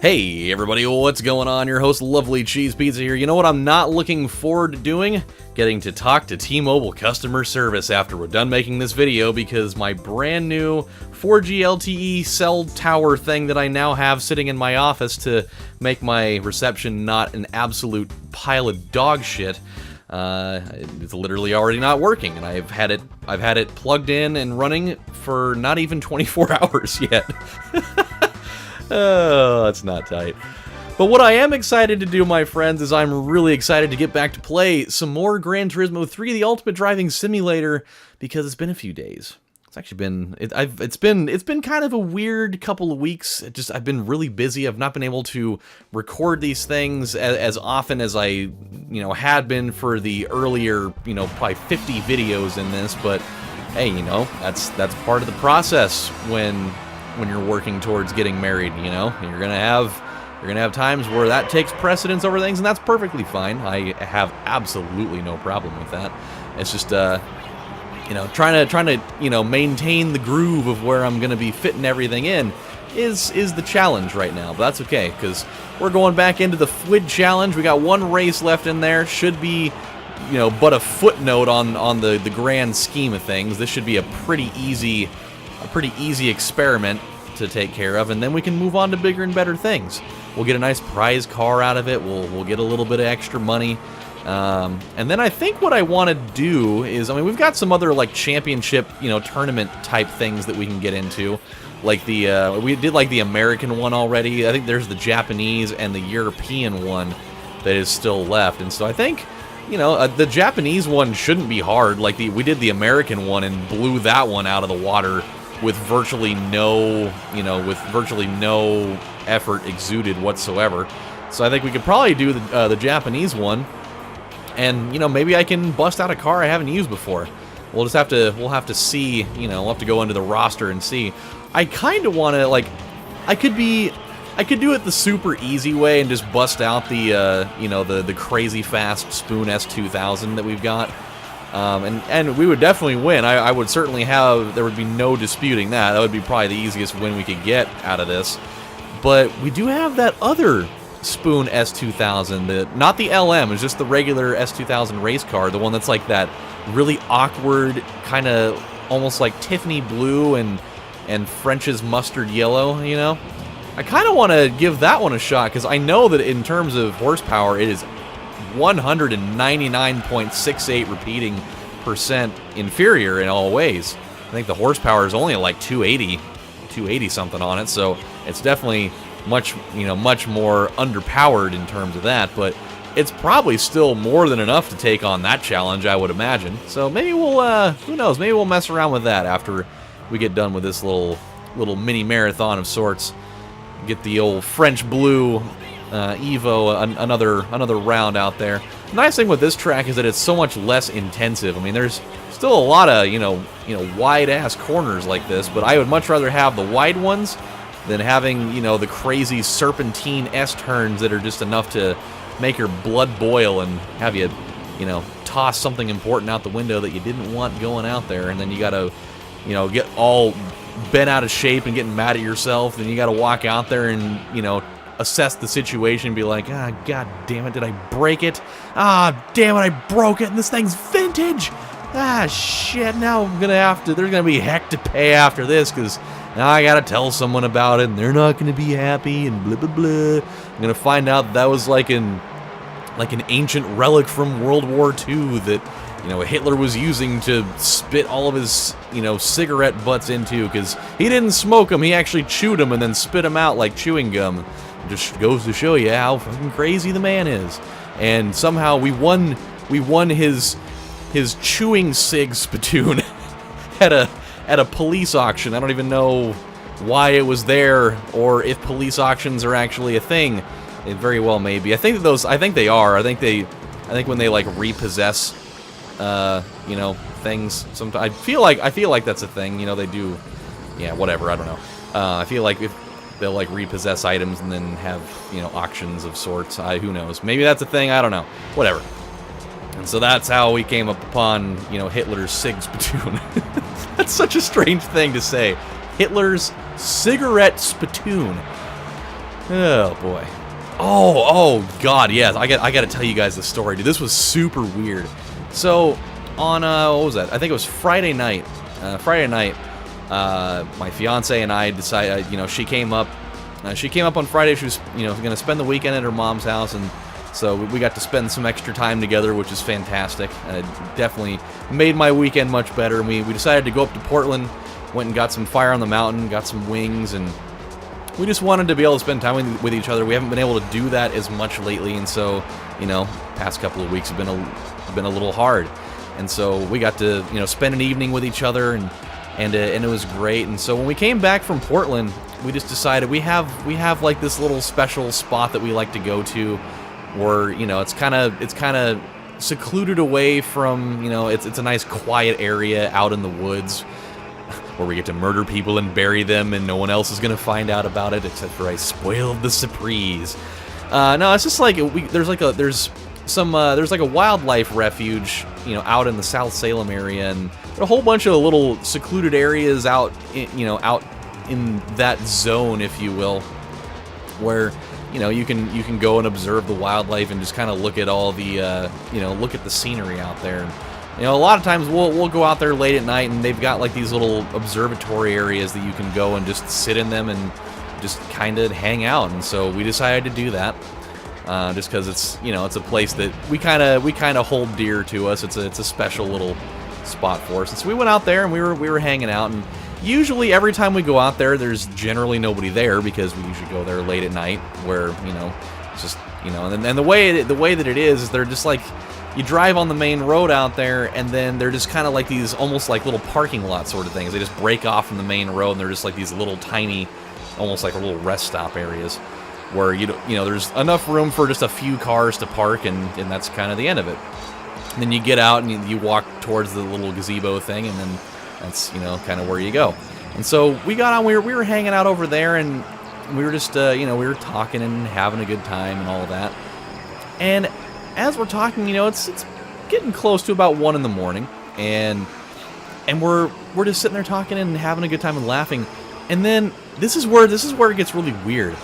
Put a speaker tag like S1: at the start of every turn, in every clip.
S1: Hey everybody, what's going on? Your host LovelyCheesePizza here. You know what I'm not looking forward to doing? Getting to talk to T-Mobile customer service after we're done making this video, because my brand new 4G LTE cell tower thing that I now have sitting in my office to make my reception not an absolute pile of dog shit, it's literally already not working, and I've had it plugged in and running for not even 24 hours yet. Oh, that's not tight. But what I am excited to do, my friends, is I'm really excited to get back to play some more Gran Turismo 3, the Ultimate Driving Simulator, because it's been a few days. It's actually been it's been kind of a weird couple of weeks. I've been really busy. I've not been able to record these things as often as I had been for the earlier probably 50 videos in this. But hey, that's part of the process when you're working towards getting married. You're gonna have times where that takes precedence over things, and that's perfectly fine. I have absolutely no problem with that. It's just trying to maintain the groove of where I'm gonna be fitting everything in is the challenge right now. But that's okay, because we're going back into the FWID challenge. We got one race left in there. Should be but a footnote on the grand scheme of things. This should be a pretty easy experiment to take care of, and then we can move on to bigger and better things. We'll get a nice prize car out of it. We'll get a little bit of extra money, and then I think what I want to do is, we've got some other like championship, tournament type things that we can get into, like we did like the American one already. I think there's the Japanese and the European one that is still left, and so I think the Japanese one shouldn't be hard. Like we did the American one and blew that one out of the water with virtually no effort exuded whatsoever. So I think we could probably do the Japanese one, and maybe I can bust out a car I haven't used before. We'll have to see. We'll have to go into the roster and see. I kind of want to, I could do it the super easy way and just bust out the crazy fast Spoon S2000 that we've got. And we would definitely win. I would certainly there would be no disputing that. That would be probably the easiest win we could get out of this. But we do have that other Spoon S2000, not the LM, it's just the regular S2000 race car, the one that's like that really awkward, kind of almost like Tiffany blue and French's mustard yellow, I kind of want to give that one a shot, because I know that in terms of horsepower, it is 199.68 repeating percent inferior in all ways. I think the horsepower is only like 280 something on it, so it's definitely much more underpowered in terms of that, but it's probably still more than enough to take on that challenge, I would imagine. So maybe we'll who knows, maybe we'll mess around with that after we get done with this little mini marathon of sorts. Get the old French blue Evo another round out there. The nice thing with this track is that it's so much less intensive. There's still a lot of wide ass corners like this, but I would much rather have the wide ones than having the crazy serpentine S turns that are just enough to make your blood boil and have you toss something important out the window that you didn't want going out there, and then you gotta get all bent out of shape and getting mad at yourself. Then you gotta walk out there and assess the situation and be like, god damn it, did I break it? Damn it, I broke it, and this thing's vintage! Shit, now there's gonna be heck to pay after this, because now I gotta tell someone about it, and they're not gonna be happy, and blah blah blah. I'm gonna find out that was like an ancient relic from World War II that Hitler was using to spit all of his cigarette butts into, because he didn't smoke them, he actually chewed them and then spit them out like chewing gum. Just goes to show you how fucking crazy the man is. And somehow we won his chewing cig spittoon at a police auction. I don't even know why it was there, or if police auctions are actually a thing. It very well may be. I think they are. I think when they like repossess things, sometimes I feel like that's a thing. They do. Yeah, whatever. I don't know. I feel like if they'll like repossess items and then have auctions of sorts. Who knows? Maybe that's a thing. I don't know. Whatever. And so that's how we came up upon Hitler's cig spittoon. That's such a strange thing to say. Hitler's cigarette spittoon. Oh boy. Oh God, yes. I got to tell you guys the story, dude. This was super weird. So on what was that? I think it was Friday night. My fiance and I decided, she came up. She came up on Friday. She was, going to spend the weekend at her mom's house, and so we got to spend some extra time together, which is fantastic. Definitely made my weekend much better. And we decided to go up to Portland, went and got some Fire on the Mountain, got some wings, and we just wanted to be able to spend time with each other. We haven't been able to do that as much lately, and so, past couple of weeks have been a little hard. And so we got to, spend an evening with each other, and it was great. And so when we came back from Portland, we just decided we have like this little special spot that we like to go to, where it's kind of secluded away from, it's a nice quiet area out in the woods, where we get to murder people and bury them, and no one else is gonna find out about it except for I spoiled the surprise. No, it's just like there's like a wildlife refuge, out in the South Salem area, and a whole bunch of little secluded areas out in that zone, if you will, where you can go and observe the wildlife and just kind of look at all the look at the scenery out there. A lot of times we'll go out there late at night, and they've got like these little observatory areas that you can go and just sit in them and just kind of hang out. And so we decided to do that, just because it's it's a place that we kind of hold dear to us. It's a special little spot for us. And so we went out there, and we were hanging out. And usually every time we go out there, there's generally nobody there, because we usually go there late at night, where it's just and the way that it is they're just like, you drive on the main road out there, and then they're just kind of like these almost like little parking lot sort of things. They just break off from the main road, and they're just like these little tiny, almost like little rest stop areas, where there's enough room for just a few cars to park, and that's kind of the end of it. And then you get out and you walk towards the little gazebo thing, and then that's kind of where you go. And so we got on, we were hanging out over there, and we were just we were talking and having a good time and all of that. And as we're talking, it's getting close to about 1 in the morning, and we're just sitting there talking and having a good time and laughing. And then this is where it gets really weird.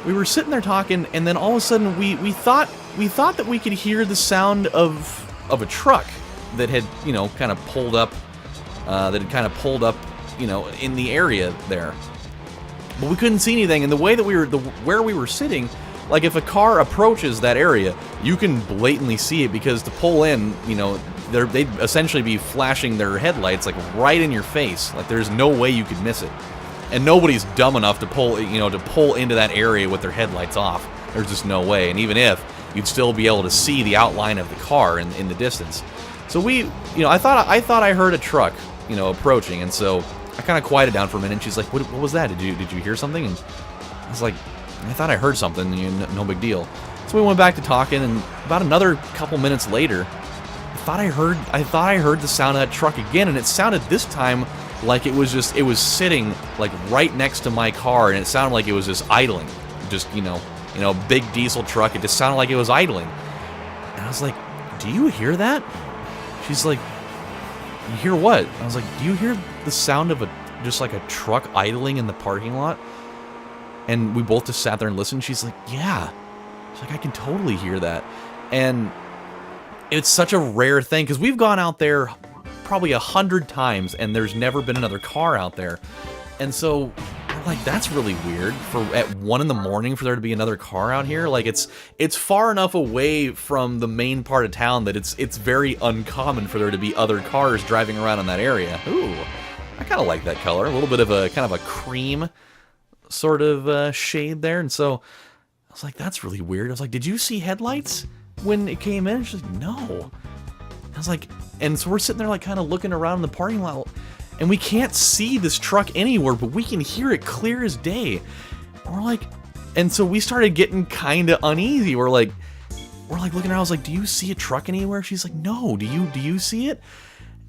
S1: We were sitting there talking, and then all of a sudden we thought that we could hear the sound of a truck that had kind of pulled up, in the area there. But we couldn't see anything, and the way that where we were sitting, like if a car approaches that area, you can blatantly see it, because to pull in, they'd essentially be flashing their headlights like right in your face. Like there's no way you could miss it. And nobody's dumb enough to pull into that area with their headlights off. There's just no way. And even if, you'd still be able to see the outline of the car in the distance. So I thought I heard a truck, approaching, and so I kind of quieted down for a minute. And she's like, "What was that? Did you hear something?" And I was like, "I thought I heard something. No big deal." So we went back to talking, and about another couple minutes later, I thought I heard the sound of that truck again, and it sounded this time like it was sitting like right next to my car, and it sounded like it was just idling, just big diesel truck. It just sounded like it was idling, and I was like, "Do you hear that?" She's like, "You hear what?" I was like, "Do you hear the sound of just like a truck idling in the parking lot?" And we both just sat there and listened. She's like, "Yeah." She's like, "I can totally hear that." And it's such a rare thing, because we've gone out there probably 100 times, and there's never been another car out there. And so we're like, that's really weird for at 1 in the morning for there to be another car out here. Like it's far enough away from the main part of town that it's very uncommon for there to be other cars driving around in that area. Ooh, I kind of like that color. A little bit of a kind of a cream sort of shade there. And so I was like, that's really weird. I was like, "Did you see headlights when it came in?" She's like, "No." I was like, and so we're sitting there like kind of looking around in the parking lot, and we can't see this truck anywhere, but we can hear it clear as day. And we're like, and so we started getting kind of uneasy. We're like looking around. I was like, "Do you see a truck anywhere?" She's like, "No. Do you see it?"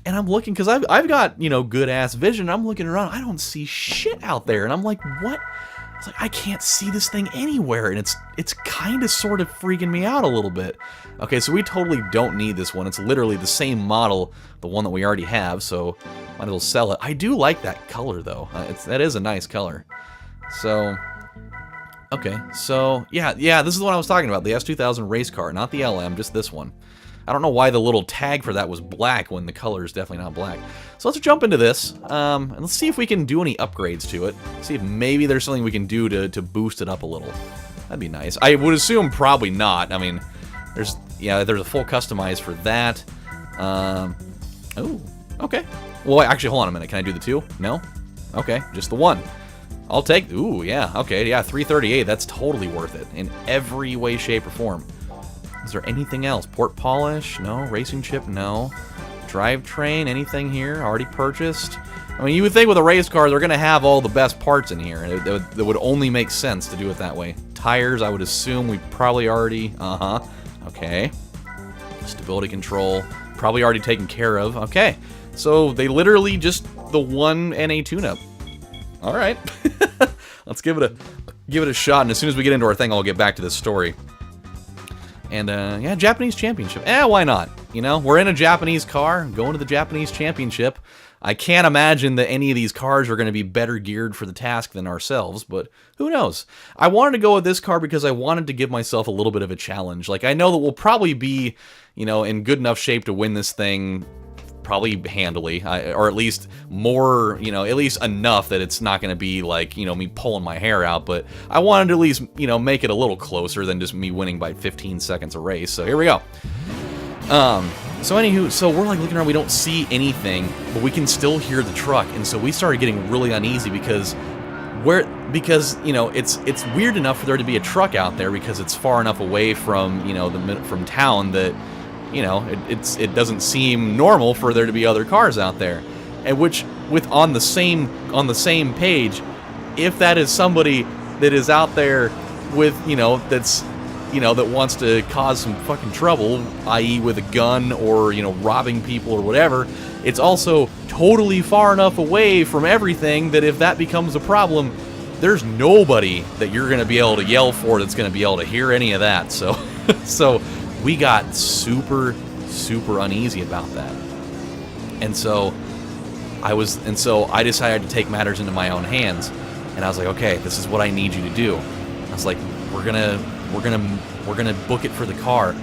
S1: And I'm looking, because I've got good ass vision. I'm looking around. I don't see shit out there, and I'm like, "What?" I was like, "I can't see this thing anywhere," and it's kind of sort of freaking me out a little bit. Okay, so we totally don't need this one. It's literally the same model, the one that we already have, so might as well sell it. I do like that color, though. That is a nice color. So Okay, so, yeah, this is the one I was talking about, the S2000 race car, not the LM, just this one. I don't know why the little tag for that was black when the color is definitely not black. So let's jump into this, and let's see if we can do any upgrades to it. See if maybe there's something we can do to boost it up a little. That'd be nice. I would assume probably not. I mean, there's a full customize for that. Oh, okay. Well, actually, hold on a minute. Can I do the 2? No? Okay, just the 1. I'll take... Ooh, yeah, okay, yeah, 338. That's totally worth it in every way, shape, or form. Is there anything else? Port polish? No. Racing chip? No. Drivetrain? Anything here? Already purchased? I mean, you would think with a race car, they're going to have all the best parts in here. It would only make sense to do it that way. Tires, I would assume we probably already... Okay. Stability control, probably already taken care of. Okay. So they literally just the 1 NA tune-up. All right. Let's give it a shot, and as soon as we get into our thing, I'll get back to this story. And yeah, Japanese Championship. Why not? You know, we're in a Japanese car, going to the Japanese Championship. I can't imagine that any of these cars are going to be better geared for the task than ourselves, but who knows? I wanted to go with this car because I wanted to give myself a little bit of a challenge. Like, I know that we'll probably be, you know, in good enough shape to win this thing probably handily, or at least more, you know, at least enough that it's not going to be like, you know, me pulling my hair out, but I wanted to at least, you know, make it a little closer than just me winning by 15 seconds a race. So here we go. So anywho, so we're like looking around, we don't see anything, but we can still hear the truck, and so we started getting really uneasy because you know, it's weird enough for there to be a truck out there because it's far enough away from, you know, from town that, you know, it doesn't seem normal for there to be other cars out there. And which, with on the same page, if that is somebody that is out there with, you know, that's, you know, that wants to cause some fucking trouble, i.e. with a gun or, you know, robbing people or whatever, it's also totally far enough away from everything that if that becomes a problem, there's nobody that you're going to be able to yell for that's going to be able to hear any of that. So, so we got super, super uneasy about that. And so I decided to take matters into my own hands, and I was like, okay, this is what I need you to do. I was like, we're gonna book it for the car,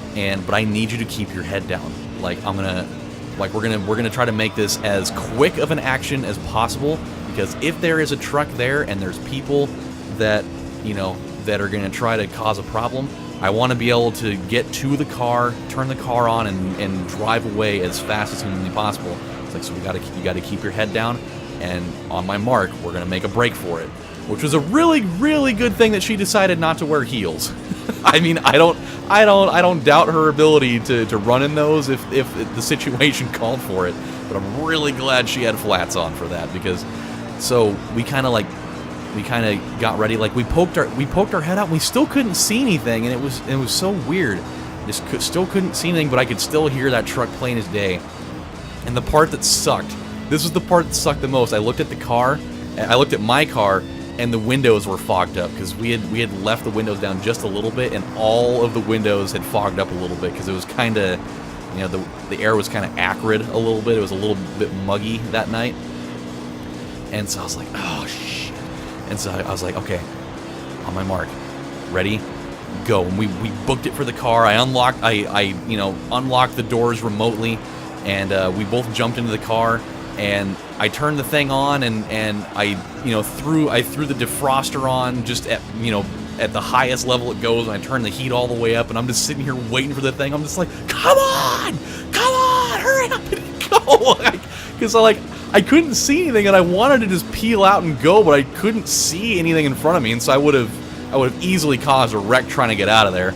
S1: but I need you to keep your head down. Like, we're gonna try to make this as quick of an action as possible, because if there is a truck there and there's people that, you know, that are gonna try to cause a problem, I want to be able to get to the car, turn the car on, and drive away as fast as humanly possible. It's like, so you gotta keep your head down, and on my mark, we're gonna make a break for it. Which was a really, really good thing that she decided not to wear heels. I mean, I don't doubt her ability to run in those if the situation called for it. But I'm really glad she had flats on for that, because so we kind of got ready. Like, we poked our head out, and we still couldn't see anything, and it was so weird. Still couldn't see anything, but I could still hear that truck plain as day. And the part that sucked, this was the part that sucked the most. I looked at my car, and the windows were fogged up because we had left the windows down just a little bit, and all of the windows had fogged up a little bit because it was kind of, you know, the air was kind of acrid a little bit. It was a little bit muggy that night, and so I was like, oh shit. And so I was like, okay, on my mark, ready, go. And we booked it for the car. I unlocked the doors remotely, and we both jumped into the car. And I turned the thing on, and I threw the defroster on just at the highest level it goes, and I turned the heat all the way up, and I'm just sitting here waiting for the thing. I'm just like, come on, hurry up and go, because I couldn't see anything, and I wanted to just peel out and go, but I couldn't see anything in front of me, and so I would have easily caused a wreck trying to get out of there.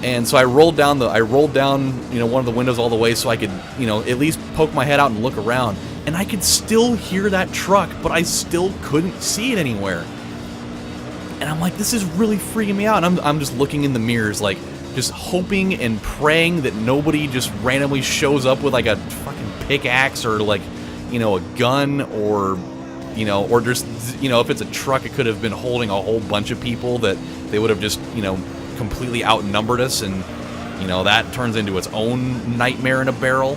S1: And so I rolled down one of the windows all the way so I could, you know, at least poke my head out and look around. And I could still hear that truck, but I still couldn't see it anywhere. And I'm like, this is really freaking me out. And I'm just looking in the mirrors, like, just hoping and praying that nobody just randomly shows up with, like, a fucking pickaxe or, like, you know, a gun or, you know, or just, you know, if it's a truck, it could have been holding a whole bunch of people that they would have just, you know, completely outnumbered us, and, you know, that turns into its own nightmare in a barrel.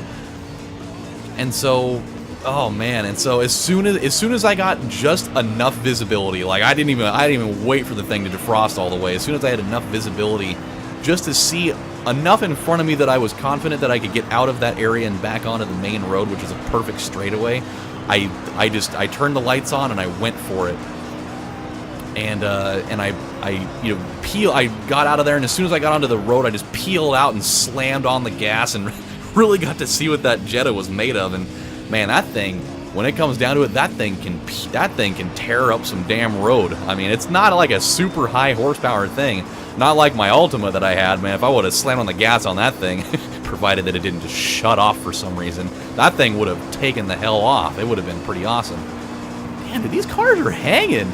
S1: And so Oh man, and so as soon as I got just enough visibility, like I didn't even wait for the thing to defrost all the way. As soon as I had enough visibility just to see enough in front of me that I was confident that I could get out of that area and back onto the main road, which is a perfect straightaway, I turned the lights on and I went for it. And I got out of there, and as soon as I got onto the road, I just peeled out and slammed on the gas and really got to see what that Jetta was made of. And man, that thing, when it comes down to it, that thing can tear up some damn road. I mean, it's not like a super high horsepower thing, not like my Ultima that I had. Man, if I would have slammed on the gas on that thing, provided that it didn't just shut off for some reason, that thing would have taken the hell off. It would have been pretty awesome. Damn, dude, these cars are hanging.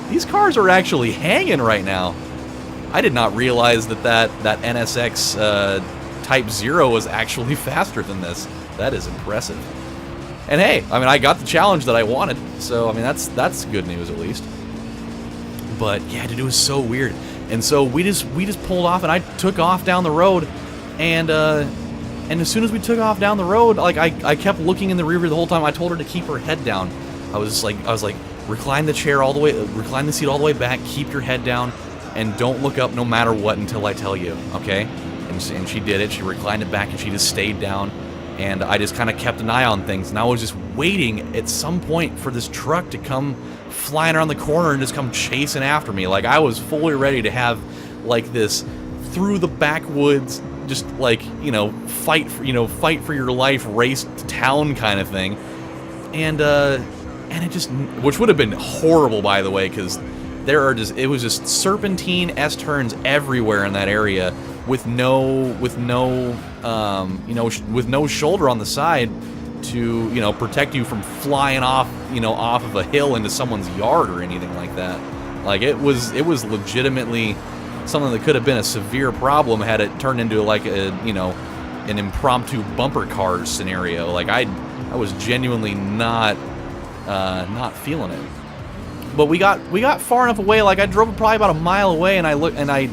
S1: These cars are actually hanging right now. I did not realize that NSX Type 0 was actually faster than this. That is impressive. And hey, I mean, I got the challenge that I wanted, so I mean, that's good news at least. But yeah, dude, it was so weird. And so we just pulled off, and I took off down the road, and as soon as we took off down the road, like I kept looking in the rear view the whole time. I told her to keep her head down. I was like, recline the seat all the way back, keep your head down, and don't look up no matter what until I tell you, okay? And she did it. She reclined it back, and she just stayed down. And I just kind of kept an eye on things, and I was just waiting at some point for this truck to come flying around the corner and just come chasing after me. Like, I was fully ready to have, like, this through the backwoods, just like, fight for your life, race to town kind of thing. And it just, which would have been horrible, by the way, because it was just serpentine S-turns everywhere in that area, with no shoulder on the side to, protect you from flying off, off of a hill into someone's yard or anything like that. Like, it was legitimately something that could have been a severe problem had it turned into like an impromptu bumper cars scenario. Like, I was genuinely not feeling it. But we got far enough away. Like, I drove probably about a mile away, and I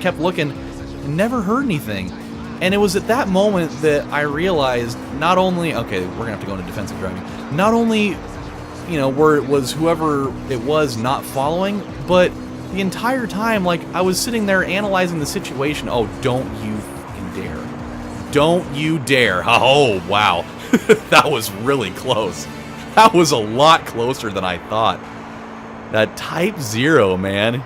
S1: kept looking, and never heard anything. And it was at that moment that I realized, not only, okay, we're gonna have to go into defensive driving. Not only, where it was whoever it was not following, but the entire time, like, I was sitting there analyzing the situation. Oh, don't you fucking dare! Don't you dare! Oh, wow, that was really close. That was a lot closer than I thought. That Type 0, man.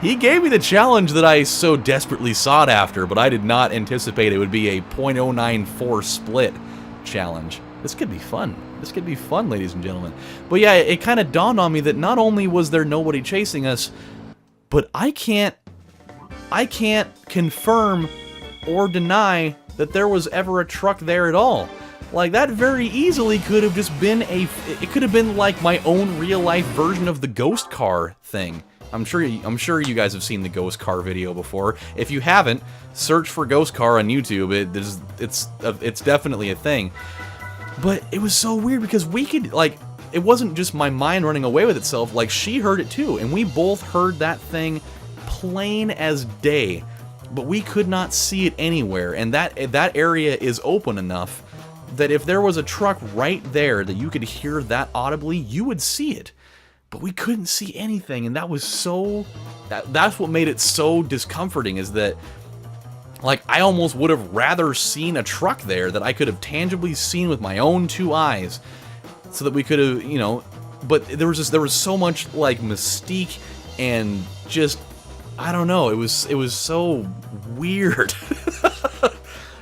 S1: He gave me the challenge that I so desperately sought after, but I did not anticipate it would be a .094 split challenge. This could be fun. This could be fun, ladies and gentlemen. But yeah, it kind of dawned on me that not only was there nobody chasing us, but I can't confirm or deny that there was ever a truck there at all. Like, that very easily could have just been it could have been like my own real-life version of the ghost car thing. I'm sure you guys have seen the ghost car video before. If you haven't, search for ghost car on YouTube. It's definitely a thing. But it was so weird because we could, like, it wasn't just my mind running away with itself. Like, she heard it too, and we both heard that thing plain as day. But we could not see it anywhere, and that area is open enough that if there was a truck right there that you could hear that audibly, you would see it. But we couldn't see anything, and that was so... That's what made it so discomforting, is that, like, I almost would have rather seen a truck there that I could have tangibly seen with my own two eyes, so that we could have, But there was so much, like, mystique and just... I don't know, it was so weird.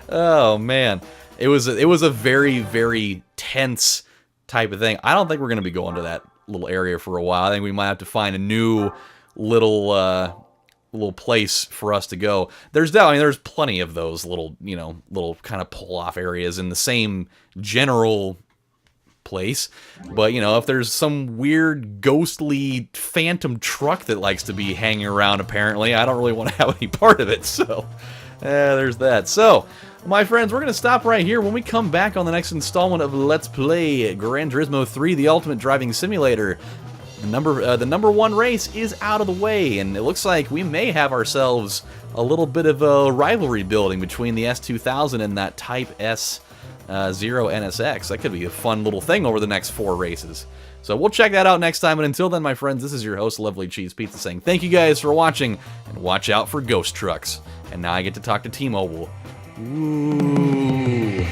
S1: Oh, man. It was a very, very tense type of thing. I don't think we're going to be going to that little area for a while. I think we might have to find a new little place for us to go. There's plenty of those little kind of pull-off areas in the same general place. But, if there's some weird, ghostly, phantom truck that likes to be hanging around, apparently, I don't really want to have any part of it. So, there's that. So, my friends, we're going to stop right here. When we come back on the next installment of Let's Play Gran Turismo 3, the Ultimate Driving Simulator, the number one race is out of the way, and it looks like we may have ourselves a little bit of a rivalry building between the S2000 and that Type S Zero NSX. That could be a fun little thing over the next 4 races. So we'll check that out next time, and until then, my friends, this is your host, Lovely Cheese Pizza, saying thank you guys for watching, and watch out for ghost trucks. And now I get to talk to T-Mobile. Ooh.